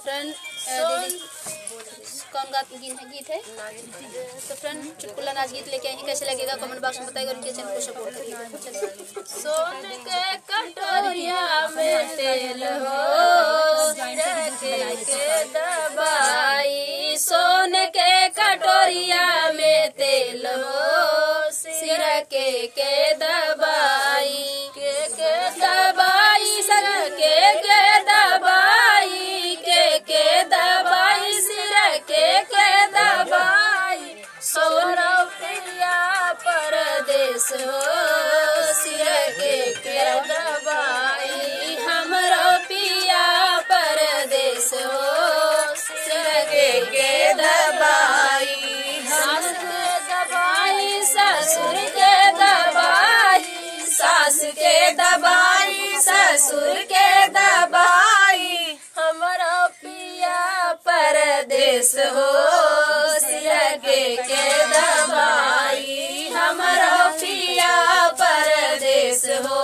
Friend कौन गीत है तो फ्रेंड चुटकुला नाच गीत लेके आएंगे, कैसे लगेगा कमेंट बॉक्स में बताइएगा और इनके चैनल को सपोर्ट करिएगा। सोन के कटोरिया में तेल हो के दबाई, सोन के कटोरिया में तेल हो सिर के दबाई, के दबाई सर के दबाई, के दबाई सिर के दबाई, सोना प्रिया परदेश हो सिर के दबाई, हमरो पिया परदेश हो सिर के दबाई, सास के दबाई ससुर के दबाई, सास के दबाई ससुर के दबाई, हमारा पिया परदेश हो सिर के दबाई, हमारा पिया परदेश हो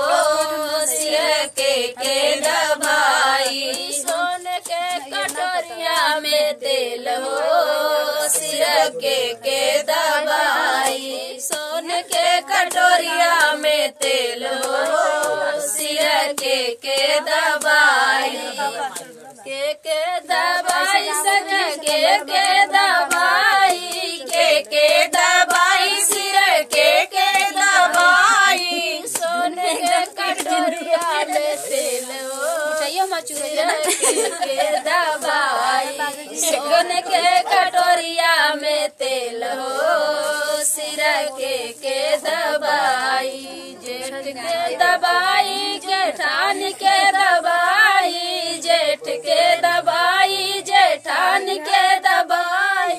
सिर के दबाई, सोन के कटोरिया में तेल हो सिर के दबाई, सोन के कटोरिया में तेल हो सिर के दबाई, के दबाई सर के दबाई, के दबाई सिर के दबाई, सोने के कटोरिया में तेल हो के दबाई, सोने के कटोरिया में तेल हो सिर के दबाई, जेठ के दबाई जेठान के दबाई, जेठ के दबाई जेठान के दबाई,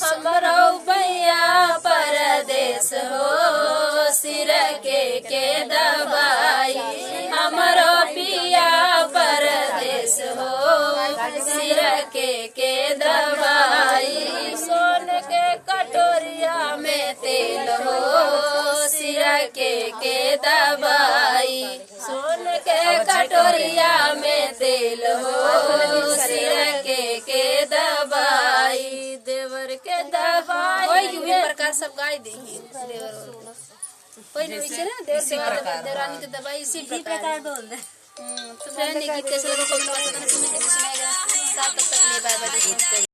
हमरो भैया परदेश हो सिर के दबाई, हमरो पिया परदेश हो सिर के दबाई, सोन के कटोरिया में तेल हो सिर के दबाई, सोन के कटोरिया में तेल हो सिर के दबाई, देवर के दबाई विभिन्न प्रकार सब गाय देंगे देवर कोई नहीं वैसे ना देवरानी की दवाई इसी प्रकार बोल दे। तो फ्रेंड ये गीत कैसे लगा कमेंट बॉक्स में सुनाएगा। साथ तक ले बाय बाय।